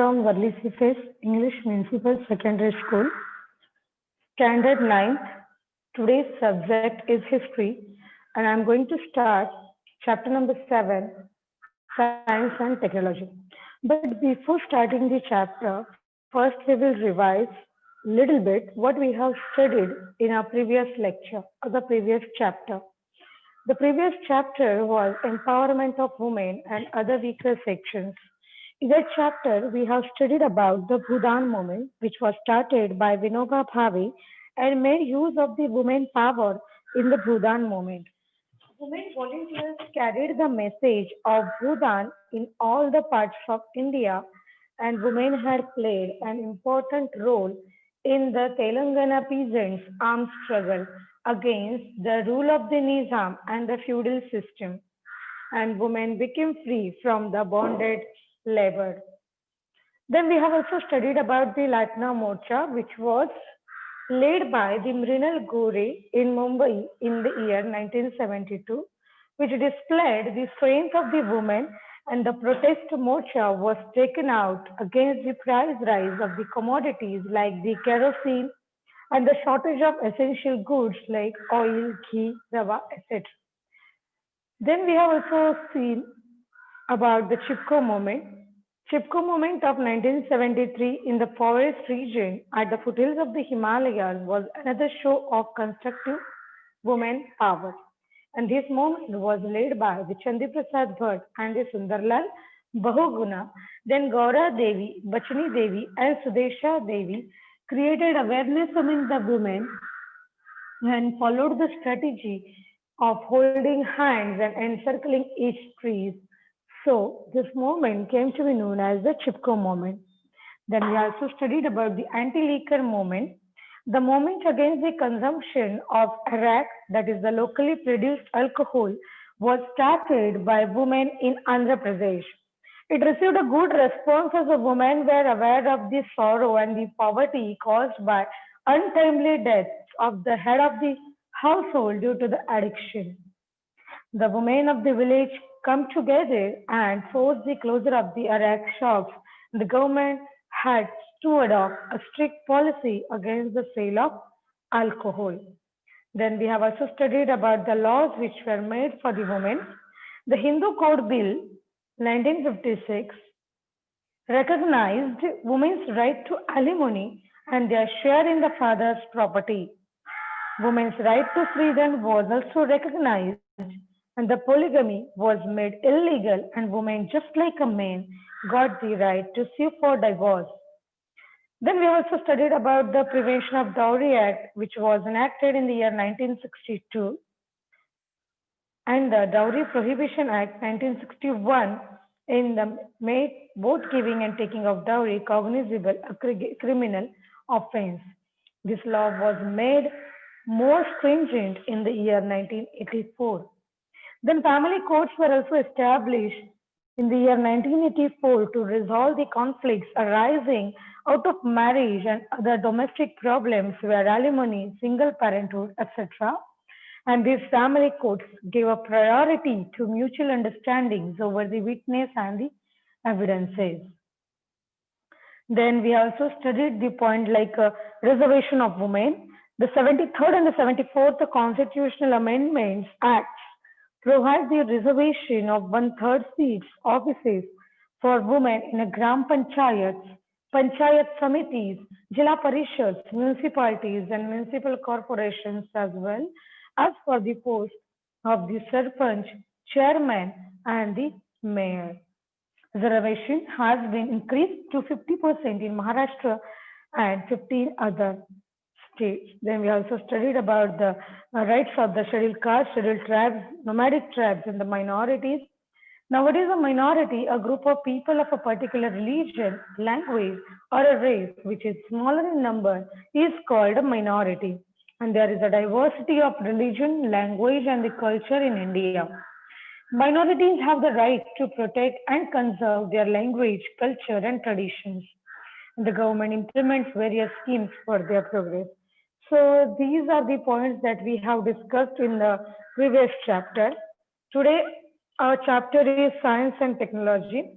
from Varli Cifes English Municipal Secondary School, Standard 9th. Today's subject is history, and I'm going to start chapter number 7, Science and Technology. But before starting the chapter, first we will revise little bit what we have studied in our previous lecture or the previous chapter. The previous chapter was empowerment of women and other weaker sections. In that chapter, we have studied about the Bhudan movement, which was started by Vinoba Bhave and made use of the women power in the Bhudan movement. Women volunteers carried the message of Bhudan in all the parts of India, and women had played an important role in the Telangana peasants' armed struggle against the rule of the Nizam and the feudal system, and women became free from the bonded labor. Then we have also studied about the Latna Morcha, which was led by the Mrinal Gore in Mumbai in the year 1972, which displayed the strength of the women, and the protest morcha was taken out against the price rise of the commodities like the kerosene and the shortage of essential goods like oil, ghee, rava, etc. Then we have also seen about the Chipko movement. Chipko movement of 1973 in the forest region at the foothills of the Himalayas was another show of constructive women power. And this movement was led by the Chandi Prasad Bhatt and the Sundarlal Bahuguna. Then Gaura Devi, Bachani Devi and Sudesha Devi created awareness among the women and followed the strategy of holding hands and encircling each tree. So this movement came to be known as the Chipko movement. Then we also studied about the anti-liquor movement. The movement against the consumption of arak, that is the locally produced alcohol, was started by women in Andhra Pradesh. It received a good response as the women were aware of the sorrow and the poverty caused by untimely deaths of the head of the household due to the addiction. The women of the village come together and force the closure of the arak shops. The government had to adopt a strict policy against the sale of alcohol. Then we have also studied about the laws which were made for the women. The Hindu Code Bill 1956 recognized women's right to alimony and their share in the father's property. Women's right to freedom was also recognized, and the polygamy was made illegal, and women, just like a man, got the right to sue for divorce. Then we also studied about the Prevention of Dowry Act, which was enacted in the year 1962, and the Dowry Prohibition Act 1961 in the made both giving and taking of dowry cognizable a criminal offense. This law was made more stringent in the year 1984. Then family courts were also established in the year 1984 to resolve the conflicts arising out of marriage and other domestic problems where alimony, single parenthood, etc. And these family courts gave a priority to mutual understandings over the witness and the evidences. Then we also studied the point like reservation of women. The 73rd and the 74th Constitutional Amendments Acts provide the reservation of one-third seats offices for women in a Gram Panchayats, Panchayat Samitis, Jila Parishads, municipalities and municipal corporations as well as for the post of the Sarpanch, Chairman and the Mayor. Reservation has been increased to 50% in Maharashtra and 15 other states. Then we also studied about the rights of the scheduled castes, scheduled tribes, nomadic tribes, and the minorities. Nowadays, a minority, a group of people of a particular religion, language, or a race which is smaller in number is called a minority. And there is a diversity of religion, language, and the culture in India. Minorities have the right to protect and conserve their language, culture, and traditions. And the government implements various schemes for their progress. So these are the points that we have discussed in the previous chapter. Today, our chapter is Science and Technology.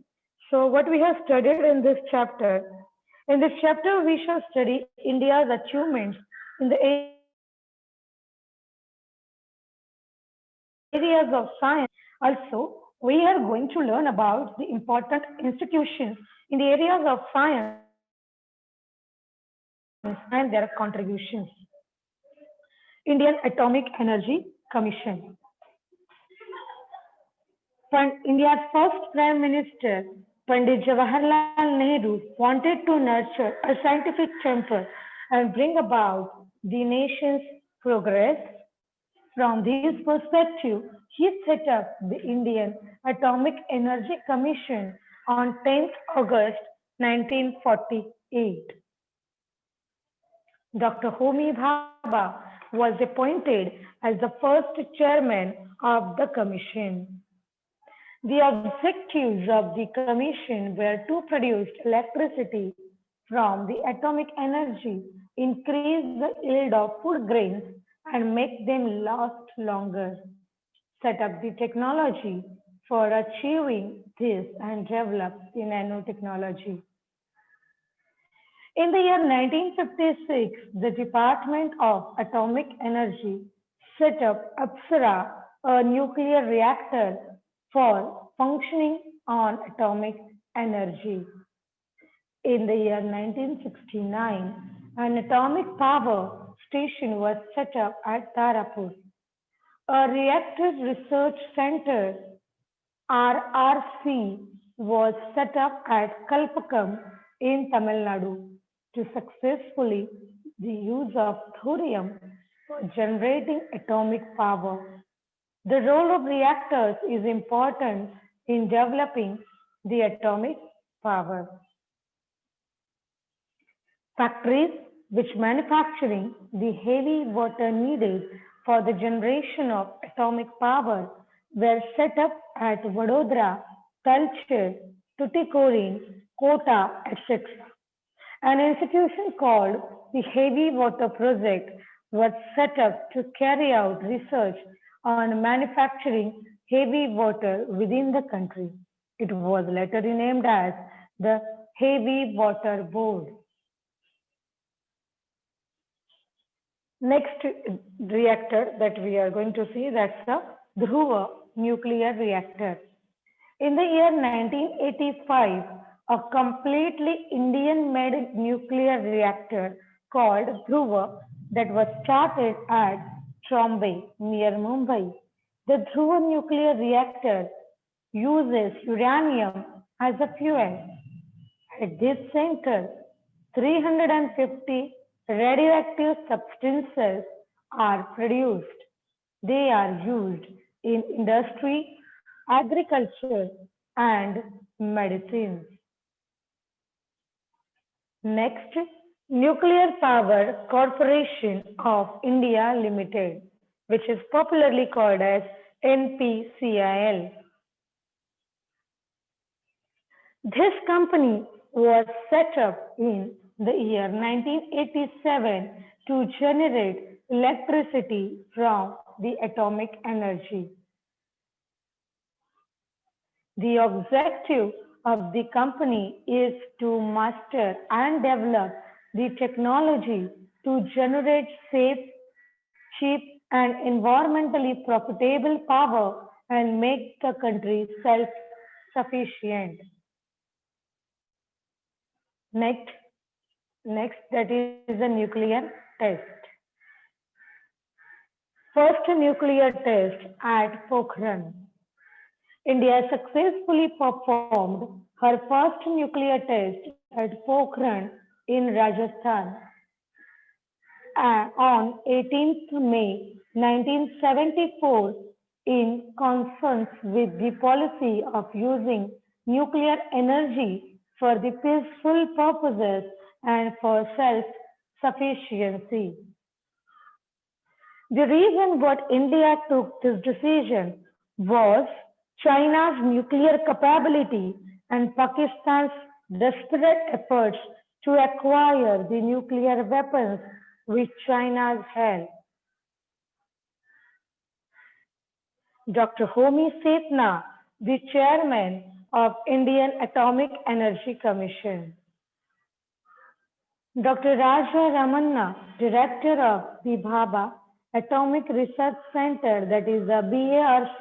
So what we have studied in this chapter we shall study India's achievements in the areas of science. Also, we are going to learn about the important institutions in the areas of science and their contributions. Indian Atomic Energy Commission. India's first Prime Minister, Pandit Jawaharlal Nehru, wanted to nurture a scientific temper and bring about the nation's progress. From this perspective, he set up the Indian Atomic Energy Commission on 10th August 1948. Dr. Homi Bhabha was appointed as the first chairman of the commission. The objectives of the commission were to produce electricity from the atomic energy, increase the yield of food grains, and make them last longer. Set up the technology for achieving this and develop the nanotechnology. In the year 1956, the Department of Atomic Energy set up APSARA, a nuclear reactor for functioning on atomic energy. In the year 1969, an atomic power station was set up at Tarapur. A reactor research center RRC was set up at Kalpakam in Tamil Nadu to successfully the use of thorium for generating atomic power. The role of reactors is important in developing the atomic power. Factories which manufacturing the heavy water needed for the generation of atomic power were set up at Vadodara, Talcher, Tuticorin, Kota, etc. An institution called the Heavy Water Project was set up to carry out research on manufacturing heavy water within the country. It was later renamed as the Heavy Water Board. Next reactor that we are going to see, that's the Dhruva nuclear reactor. In the year 1985, a completely Indian-made nuclear reactor called Dhruva that was started at Trombay near Mumbai. The Dhruva nuclear reactor uses uranium as a fuel. At this center, 350 radioactive substances are produced. They are used in industry, agriculture, and medicine. Next, Nuclear Power Corporation of India Limited, which is popularly called as NPCIL. This company was set up in the year 1987 to generate electricity from the atomic energy. The objective of the company is to master and develop the technology to generate safe, cheap, and environmentally profitable power and make the country self-sufficient. Next, that is a nuclear test. First nuclear test at Pokhran. India successfully performed her first nuclear test at Pokhran in Rajasthan on 18th May 1974 in consonance with the policy of using nuclear energy for the peaceful purposes and for self-sufficiency. The reason what India took this decision was China's nuclear capability and Pakistan's desperate efforts to acquire the nuclear weapons which China held. Dr. Homi Setna, the chairman of Indian Atomic Energy Commission. Dr. Raja Ramanna, Director of the Bhabha Atomic Research Center, that is the BARC,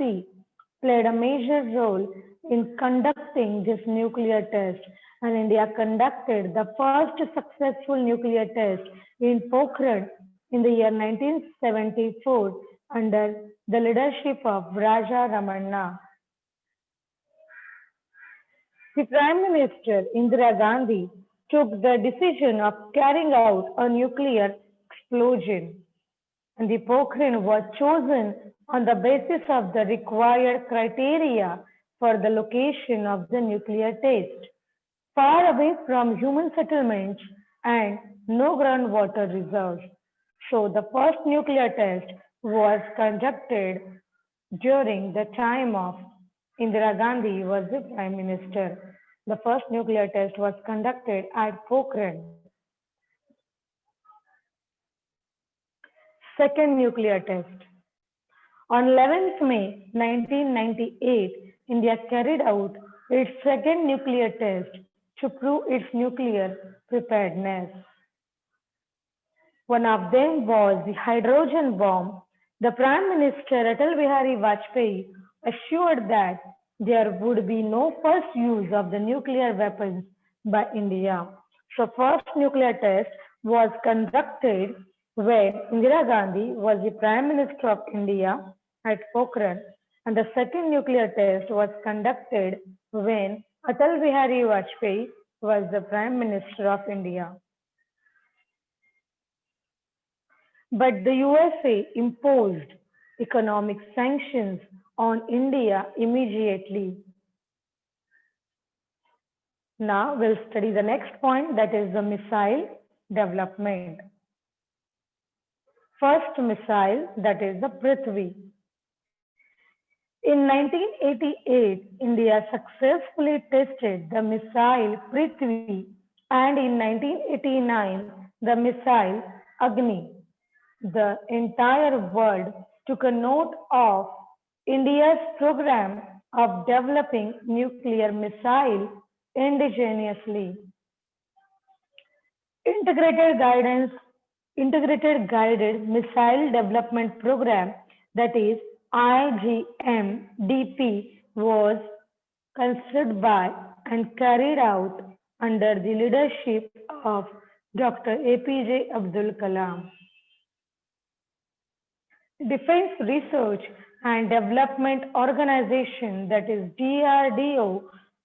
played a major role in conducting this nuclear test, and India conducted the first successful nuclear test in Pokhran in the year 1974 under the leadership of Raja Ramanna. The Prime Minister Indira Gandhi took the decision of carrying out a nuclear explosion, and the Pokhran was chosen on the basis of the required criteria for the location of the nuclear test, far away from human settlements and no groundwater reserves. So the first nuclear test was conducted during the time of Indira Gandhi was the Prime Minister. The first nuclear test was conducted at Pokhran. Second nuclear test. On 11th May 1998, India carried out its second nuclear test to prove its nuclear preparedness. One of them was the hydrogen bomb. The Prime Minister Atal Bihari Vajpayee assured that there would be no first use of the nuclear weapons by India. So first nuclear test was conducted when Indira Gandhi was the Prime Minister of India at Pokhran, and the second nuclear test was conducted when Atal Bihari Vajpayee was the Prime Minister of India. But the USA imposed economic sanctions on India immediately. Now we'll study the next point, that is the missile development. First missile, that is the Prithvi. In 1988, India successfully tested the missile Prithvi, and in 1989, the missile Agni. The entire world took a note of India's program of developing nuclear missile indigenously. Integrated Guided Missile Development Program, that is IGMDP, was considered by and carried out under the leadership of Dr. APJ Abdul Kalam. Defense Research and Development Organization, that is DRDO,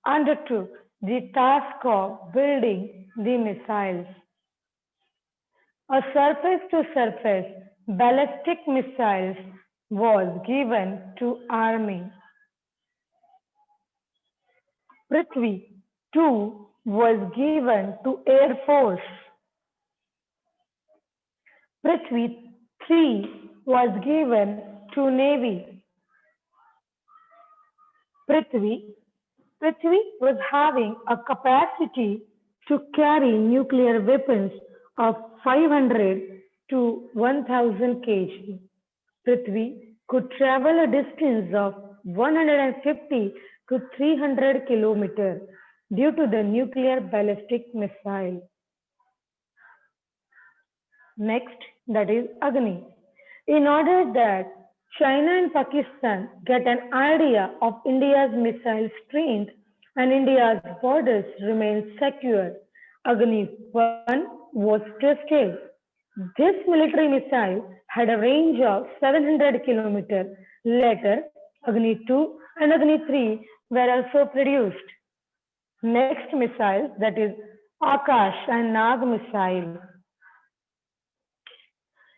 undertook the task of building the missiles. A surface-to-surface ballistic missiles was given to Army. Prithvi 2 was given to Air Force. Prithvi 3 was given to Navy. Prithvi was having a capacity to carry nuclear weapons of 500 to 1000 kg. Prithvi could travel a distance of 150 to 300 kilometers due to the nuclear ballistic missile. Next, that is Agni. In order that China and Pakistan get an idea of India's missile strength and India's borders remain secure, Agni 1 was tested. This military missile had a range of 700 kilometers. Later, Agni 2 and Agni 3 were also produced. Next missile, that is Akash and Nag missile.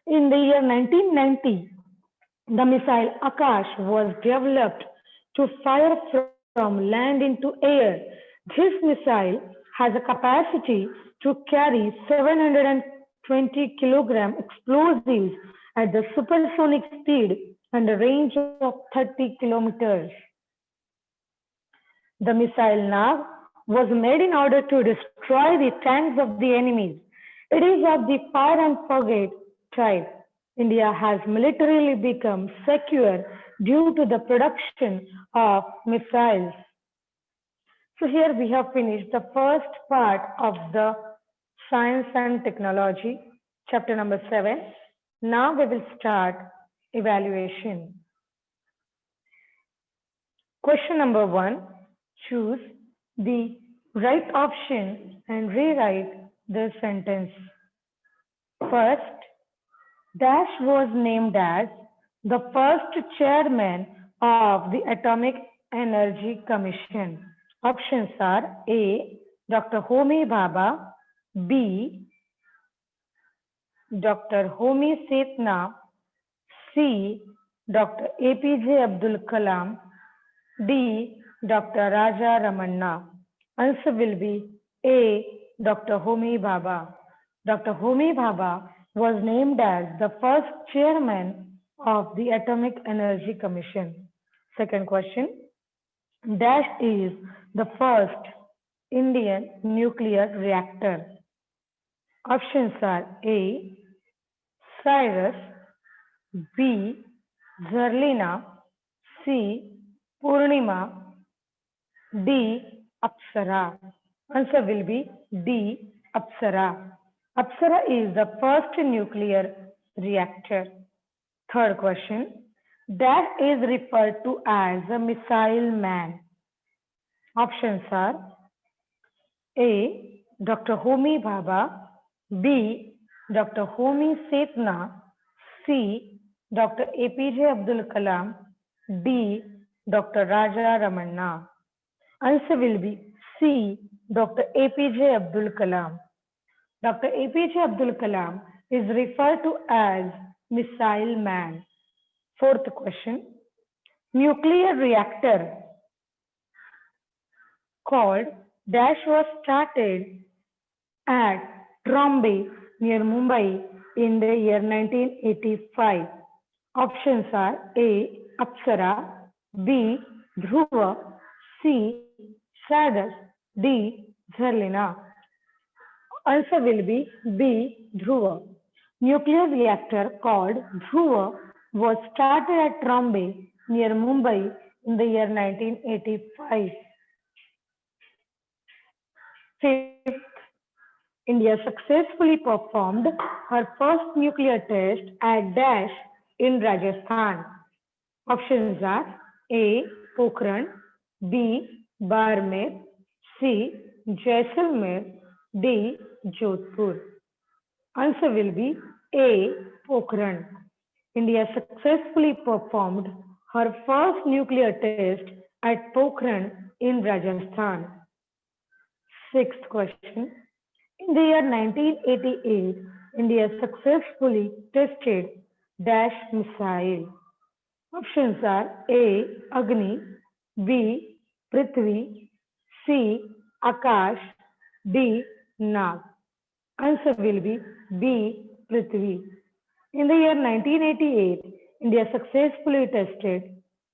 In the year 1990, the missile Akash was developed to fire from land into air. This missile has a capacity to carry 720 kilogram explosives at the supersonic speed and a range of 30 kilometers. The missile Nag was made in order to destroy the tanks of the enemies. It is of the fire and forget type. India has militarily become secure due to the production of missiles. So here we have finished the first part of the Science and Technology, chapter number 7. Now we will start evaluation. Question number 1. Choose the right option and rewrite the sentence. First, Dash was named as the first chairman of the Atomic Energy Commission. Options are A. Dr. Homi Bhabha, B. Dr. Homi Setna, C. Dr. APJ Abdul Kalam, D. Dr. Raja Ramanna. Answer will be A. Dr. Homi Bhabha. Dr. Homi Bhabha was named as the first chairman of the Atomic Energy Commission. Second question. Dash is the first Indian nuclear reactor. Options are A. Cyrus, B. Zarlina, C. Purnima, D. Apsara. Answer will be D. Apsara. Apsara is the first nuclear reactor. Third question. Dash is referred to as a missile man. Options are A. Dr. Homi Bhabha, B. Dr. Homi Setna, C. Dr. APJ Abdul Kalam, D. Dr. Raja Ramanna. Answer will be C. Dr. APJ Abdul Kalam. Dr. APJ Abdul Kalam is referred to as missile man. Fourth question. Nuclear reactor called Dash was started at Trombay near Mumbai in the year 1985. Options are A. Apsara, B. Dhruva, C. Sagas, D. Zarlina. Answer will be B. Dhruva. Nuclear reactor called Dhruva was started at Trombay near Mumbai in the year 1985. Fifth, India successfully performed her first nuclear test at Dash in Rajasthan. Options are A. Pokhran, B. Barmer, C. Jaisalmer, D. Jodhpur. Answer will be A. Pokhran. India successfully performed her first nuclear test at Pokhran in Rajasthan. Sixth question. In the year 1988, India successfully tested Dash missile. Options are A. Agni, B. Prithvi, C. Akash, D. Nag. Answer will be B. Prithvi. In the year 1988, India successfully tested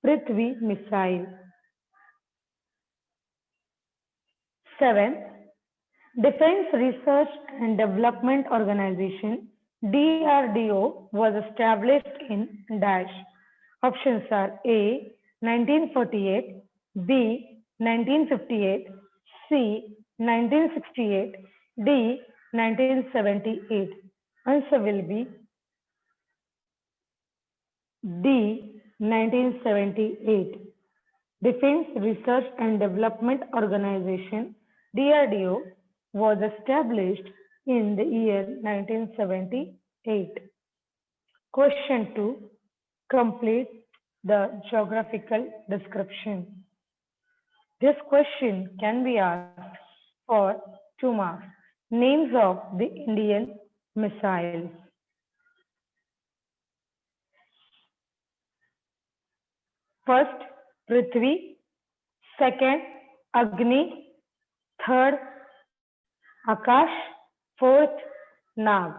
Prithvi missile. 7. Defense Research and Development Organization DRDO was established in Dash. Options are A. 1948, B. 1958, C. 1968, D. 1978. Answer will be D. 1978. Defense Research and Development Organization DRDO was established in the year 1978. Question 2. Complete the geographical description. This question can be asked for 2 marks. Names of the Indian missiles. First, Prithvi. Second, Agni. Third, Akash. Fourth, Nag.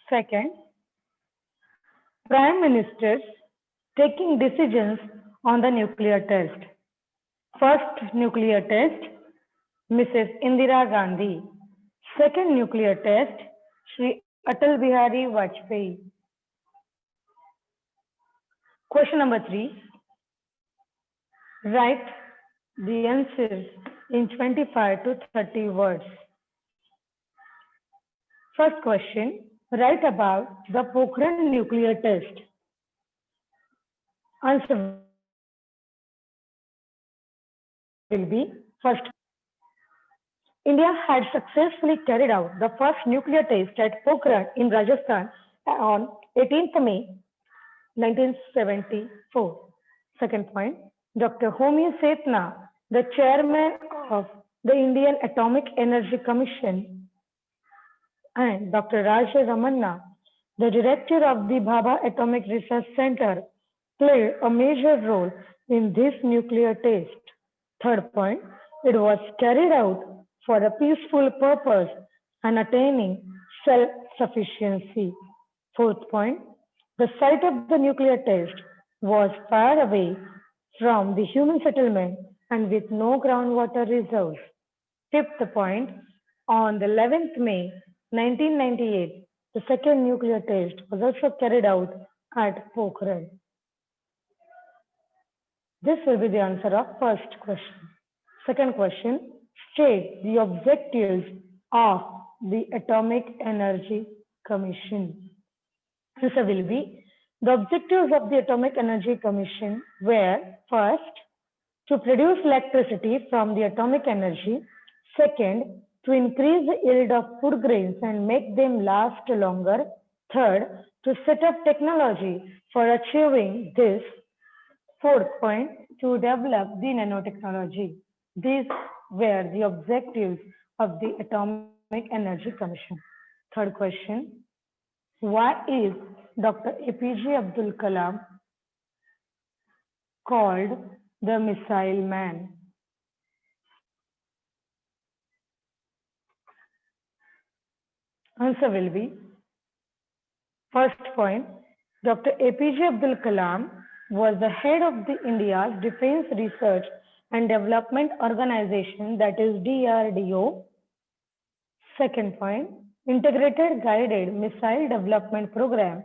Second, Prime Ministers taking decisions on the nuclear test. First nuclear test, Mrs. Indira Gandhi. Second nuclear test, Shri Atal Bihari Vajpayee. Question number 3. Write the answers in 25 to 30 words. First question, write about the Pokhran nuclear test. Answer will be first. India had successfully carried out the first nuclear test at Pokhran in Rajasthan on 18th May 1974. Second point, Dr. Homi Setna, the chairman of the Indian Atomic Energy Commission, and Dr. Raja Ramanna, the director of the Bhabha Atomic Research Center, played a major role in this nuclear test. Third point, it was carried out for a peaceful purpose and attaining self-sufficiency. Fourth point, the site of the nuclear test was far away from the human settlement and with no groundwater reserves. Fifth point, on the 11th May 1998, the second nuclear test was also carried out at Pokhran. This will be the answer of first question. Second question, state the objectives of the Atomic Energy Commission. Answer will be, the objectives of the Atomic Energy Commission were first, to produce electricity from the atomic energy. Second, to increase the yield of food grains and make them last longer. Third, to set up technology for achieving this. Fourth point, to develop the nanotechnology. These were the objectives of the Atomic Energy Commission. Third question, why is Dr. APJ Abdul Kalam called the Missile Man? Answer will be, first point, Dr. APJ Abdul Kalam was the head of the India's Defense Research and Development Organization, that is DRDO. Second point, Integrated Guided Missile Development Program,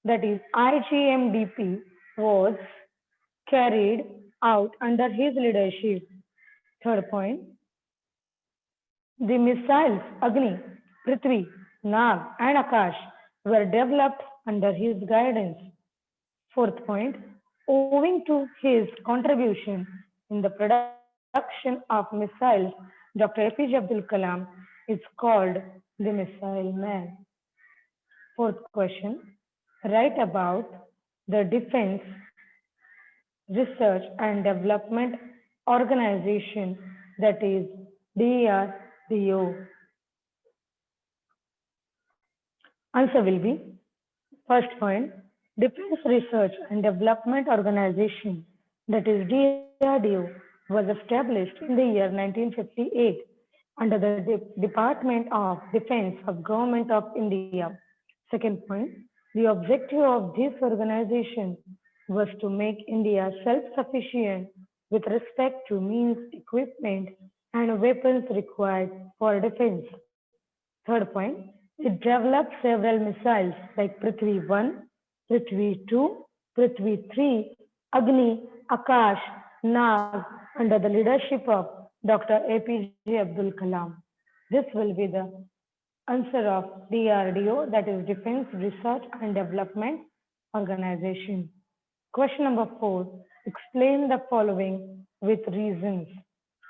that is IGMDP, was carried out under his leadership. Third point, the missiles Agni, Prithvi, Nag and Akash were developed under his guidance. Fourth point, owing to his contribution in the production of missiles, Dr. APJ Abdul Kalam is called the Missile Man. Fourth question, write about the Defense Research and Development Organization, that is DRDO. Answer will be, first point, Defense Research and Development Organization, that is DRDO, was established in the year 1958 under the Department of Defense of Government of India. Second point, the objective of this organization was to make India self-sufficient with respect to means, equipment, and weapons required for defense. Third point, it developed several missiles like Prithvi 1, Prithvi 2, Prithvi 3, Agni, Akash, Nag under the leadership of Dr. APJ Abdul Kalam. This will be the answer of DRDO, that is Defense Research and Development Organization. Question number 4, explain the following with reasons.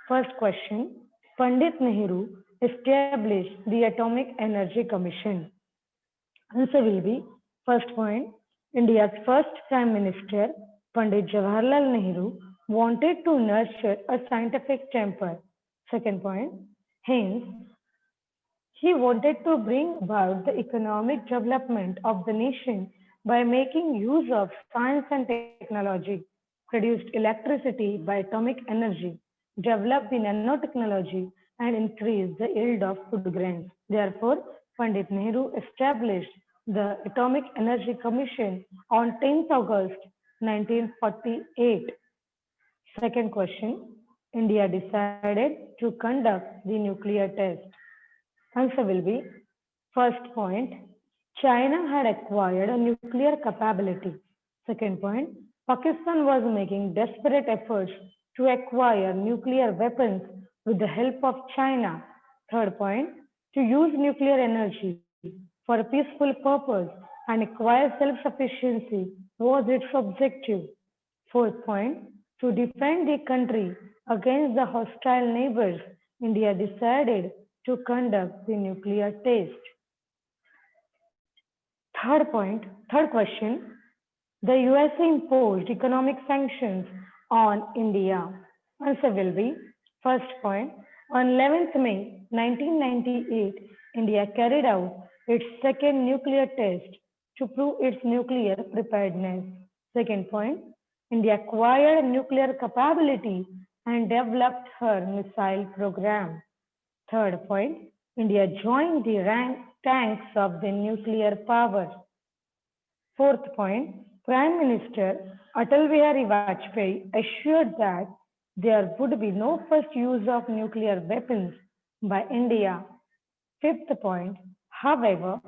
First question, Pandit Nehru established the Atomic Energy Commission. Answer will be, first point, India's first Prime Minister, Pandit Jawaharlal Nehru, wanted to nurture a scientific temper. Second point, hence, he wanted to bring about the economic development of the nation by making use of science and technology, produced electricity by atomic energy, developed the nanotechnology, and increased the yield of food grains. Therefore, Pandit Nehru established the Atomic Energy Commission on 10th August 1948. Second question, India decided to conduct the nuclear test. Answer will be, first point, China had acquired a nuclear capability. Second point, Pakistan was making desperate efforts to acquire nuclear weapons with the help of China. Third point, to use nuclear energy for a peaceful purpose and acquire self-sufficiency was its objective. Fourth point, to defend the country against the hostile neighbors, India decided to conduct the nuclear test. Third question, the USA imposed economic sanctions on India. Answer will be first point. On 11th May 1998, India carried out its second nuclear test to prove its nuclear preparedness. Second point, India acquired nuclear capability and developed her missile program. Third point, India joined the ranks of the nuclear power. Fourth point, Prime Minister Atal Bihari Vajpayee assured that there would be no first use of nuclear weapons by India. Fifth point, however,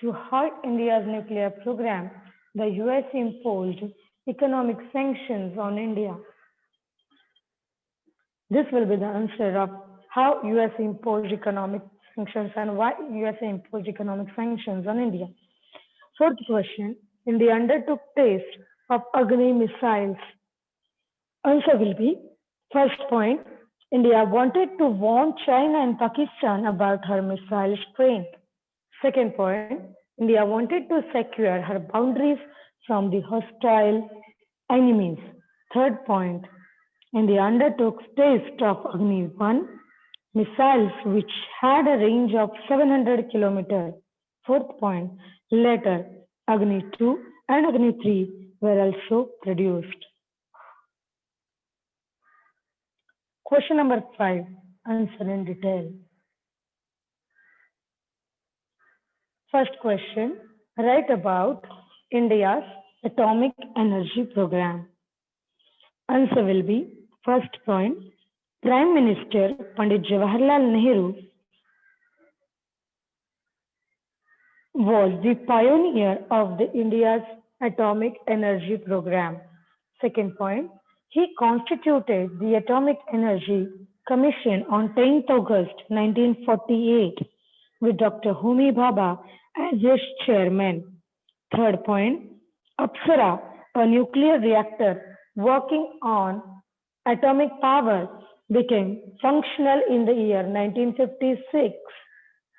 to halt India's nuclear program, the US imposed economic sanctions on India. This will be the answer of how US imposed economic sanctions and why US imposed economic sanctions on India. Fourth question, India undertook test of Agni missiles. Answer will be first point, India wanted to warn China and Pakistan about her missile strength. Second point, India wanted to secure her boundaries from the hostile enemies. Third point, India undertook test of Agni 1 missiles which had a range of 700 kilometers. Fourth point, later Agni 2 and Agni 3 were also produced. Question number 5, answer in detail. First question, write about India's atomic energy program. Answer will be first point, Prime Minister Pandit Jawaharlal Nehru was the pioneer of the India's atomic energy program. Second point, he constituted the Atomic Energy Commission on 10th August 1948 with Dr. Homi Bhabha as its chairman. Third point, Apsara, a nuclear reactor working on atomic power, became functional in the year 1956.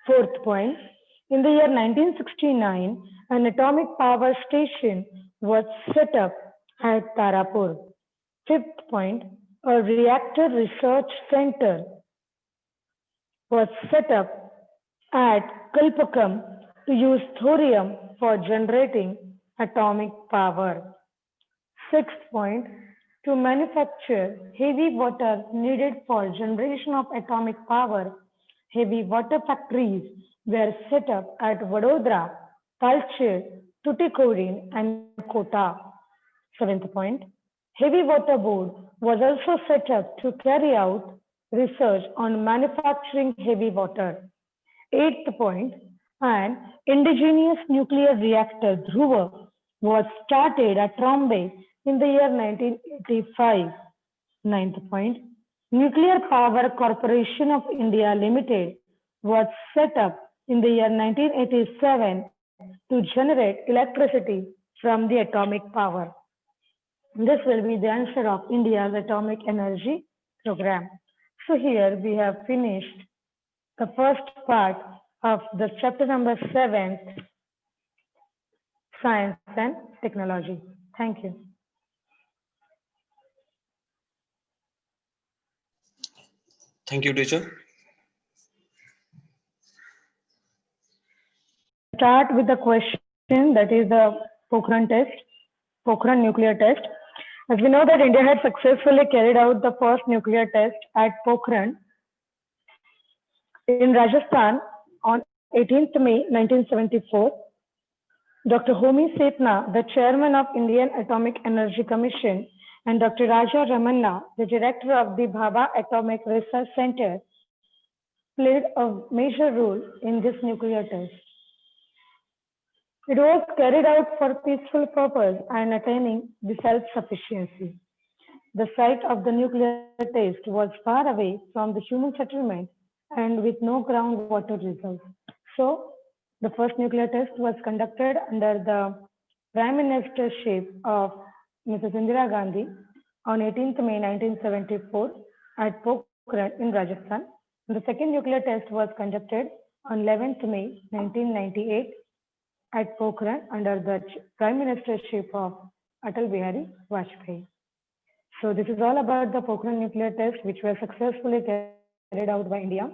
Fourth point, in the year 1969, an atomic power station was set up at Tarapur. Fifth point, a reactor research center was set up at Kalpakam to use thorium for generating atomic power. Sixth point, to manufacture heavy water needed for generation of atomic power, heavy water factories were set up at Vadodara, Talcher, Tuticorin and Kota. Seventh point, Heavy Water Board was also set up to carry out research on manufacturing heavy water. Eighth point, an indigenous nuclear reactor Dhruva was started at Trombay in the year 1985. Ninth point, Nuclear Power Corporation of India Limited was set up in the year 1987 to generate electricity from the atomic power. This will be the answer of India's atomic energy program. So here we have finished the first part of the chapter number 7, Science and Technology. Thank you. Thank you, teacher. Start with the question, that is the Pokhran test, Pokhran nuclear test. As we know that India had successfully carried out the first nuclear test at Pokhran in Rajasthan on 18th May 1974. Dr. Homi Setna, the chairman of Indian Atomic Energy Commission, and Dr. Raja Ramanna, the director of the Bhabha Atomic Research Center, played a major role in this nuclear test. It was carried out for peaceful purpose and attaining the self-sufficiency. The site of the nuclear test was far away from the human settlement and with no groundwater reserves. So, the first nuclear test was conducted under the Prime Ministership of Mrs. Indira Gandhi on 18th May 1974 at Pokhran in Rajasthan. The second nuclear test was conducted on 11th May 1998 at Pokhran under the Prime Ministership of Atal Bihari Vajpayee. So this is all about the Pokhran nuclear test, which were successfully carried out by India.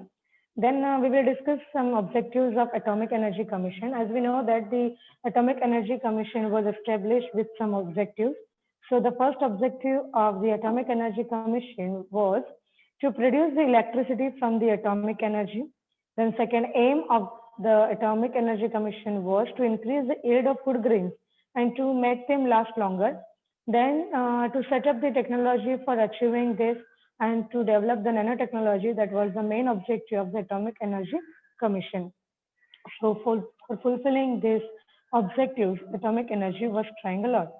Then we will discuss some objectives of Atomic Energy Commission. As we know that the Atomic Energy Commission was established with some objectives. So the first objective of the Atomic Energy Commission was to produce the electricity from the atomic energy. Then second aim of the Atomic Energy Commission was to increase the yield of food grains and to make them last longer. Then to set up the technology for achieving this and to develop the nanotechnology, that was the main objective of the Atomic Energy Commission. So for fulfilling these objectives, atomic energy was trying a lot.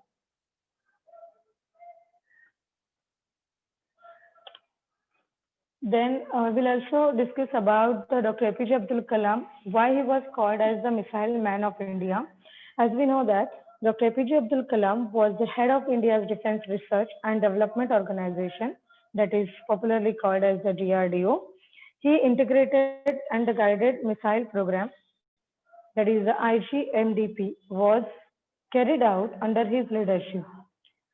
Then we'll also discuss about Dr. APJ Abdul Kalam, why he was called as the missile man of India. As we know that Dr. APJ Abdul Kalam was the head of India's Defense Research and Development Organization, that is popularly called as the DRDO. He integrated and guided missile program, that is the IGMDP, was carried out under his leadership.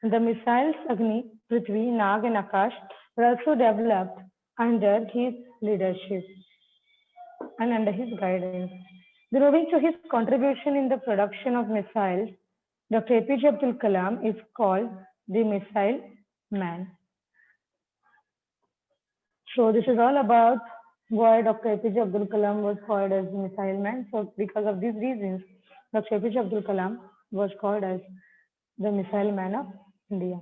The missiles Agni, Prithvi, Nag and Akash were also developed under his leadership and under his guidance. Then moving to his contribution in the production of missiles, Dr. APJ Abdul Kalam is called the missile man. So this is all about why Dr. APJ Abdul Kalam was called as the missile man. So because of these reasons, Dr. APJ Abdul Kalam was called as the missile man of India.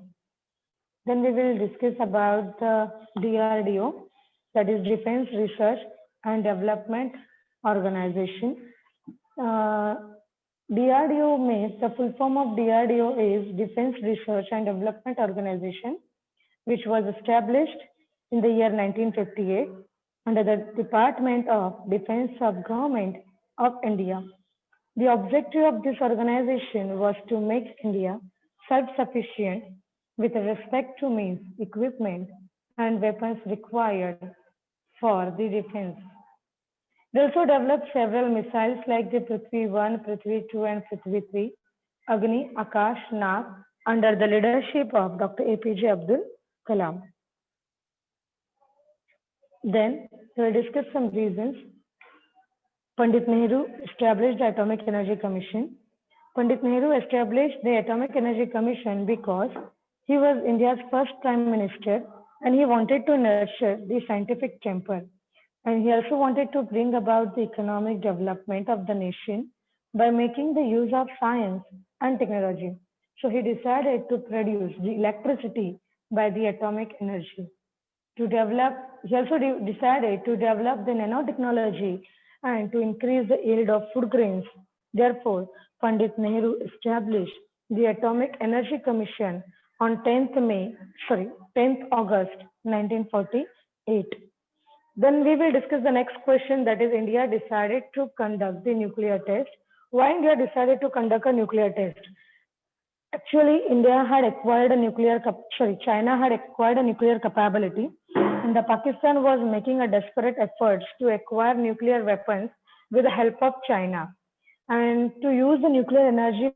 Then we will discuss about the DRDO, that is Defense Research and Development Organization. DRDO means, the full form of DRDO is Defense Research and Development Organization, which was established in the year 1958 under the Department of Defense of Government of India. The objective of this organization was to make India self-sufficient with respect to means, equipment, and weapons required for the defense. They also developed several missiles like the Prithvi 1, Prithvi 2, and Prithvi 3, Agni, Akash, Nag, under the leadership of Dr. APJ Abdul Kalam. Then we will discuss some reasons. Pandit Nehru established the Atomic Energy Commission. Pandit Nehru established the Atomic Energy Commission because he was India's first Prime Minister and he wanted to nurture the scientific temper. And he also wanted to bring about the economic development of the nation by making the use of science and technology. So he decided to produce the electricity by the atomic energy. He also decided to develop the nanotechnology and to increase the yield of food grains. Therefore, Pandit Nehru established the Atomic Energy Commission on 10th August 1948. Then we will discuss the next question, that is India decided to conduct the nuclear test. Why India decided to conduct a nuclear test? Actually, China had acquired a nuclear capability, and the Pakistan was making a desperate efforts to acquire nuclear weapons with the help of China and to use the nuclear energy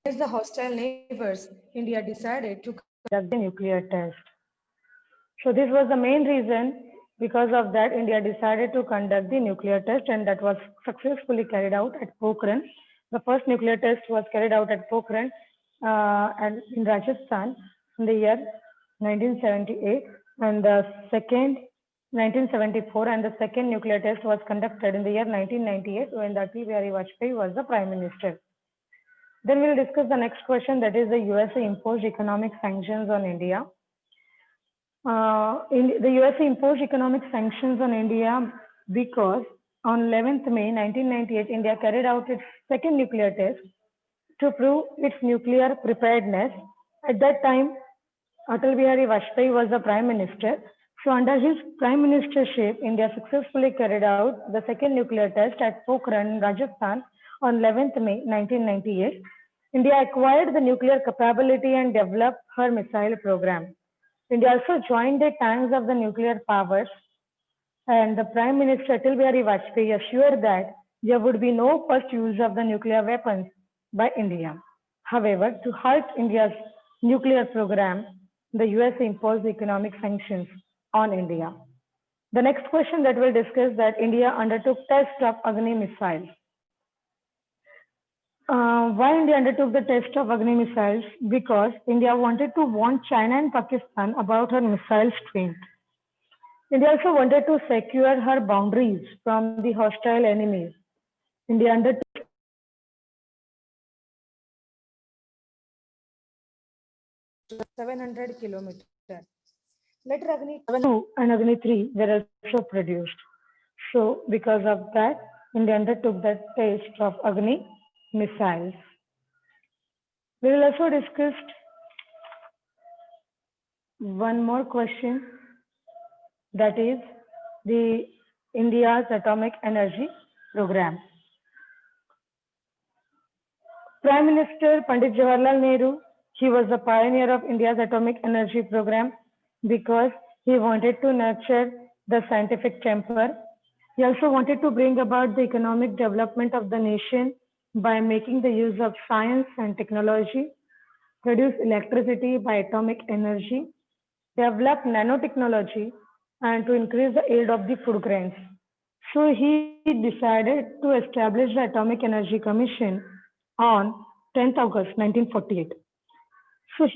against the hostile neighbors. India decided to conduct the nuclear test. So this was the main reason. Because of that, India decided to conduct the nuclear test, and that was successfully carried out at Pokhran. The first nuclear test was carried out at Pokhran and in Rajasthan in the year 1978, and the second 1974, and the second nuclear test was conducted in the year 1998 when Atal Bihari Vajpayee was the Prime Minister. Then we will discuss the next question, that is the USA imposed economic sanctions on India. The USA imposed economic sanctions on India because on 11th May 1998, India carried out its second nuclear test to prove its nuclear preparedness. At that time, Atal Bihari Vajpayee was the Prime Minister. So, under his Prime Ministership, India successfully carried out the second nuclear test at Pokhran, Rajasthan on 11th May 1998. India acquired the nuclear capability and developed her missile program. India also joined the tanks of the nuclear powers, and the Prime Minister Atal Bihari Vajpayee assured that there would be no first use of the nuclear weapons by India. However, to halt India's nuclear program, the USA imposed economic sanctions on India. The next question that we'll discuss that India undertook test of Agni missiles. Why India undertook the test of Agni missiles? Because India wanted to warn China and Pakistan about her missile strength. India also wanted to secure her boundaries from the hostile enemies. India undertook 700 kilometers. Later, Agni 2 and Agni 3 were also produced. So, because of that, India undertook the test of Agni missiles. We will also discuss one more question, that is the India's atomic energy program. Prime Minister Pandit Jawaharlal Nehru, he was the pioneer of India's atomic energy program because he wanted to nurture the scientific temper. He also wanted to bring about the economic development of the nation by making the use of science and technology, produce electricity by atomic energy, develop nanotechnology, and to increase the yield of the food grains. So he decided to establish the Atomic Energy Commission on 10th August 1948. So he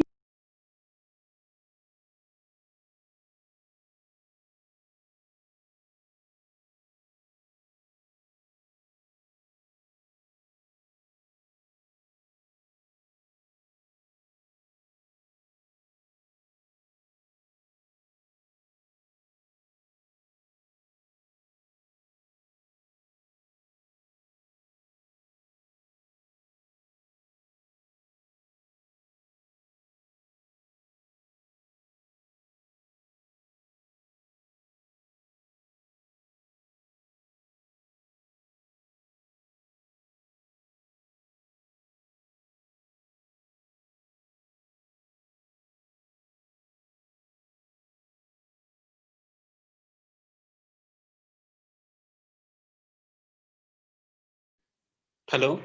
Hello.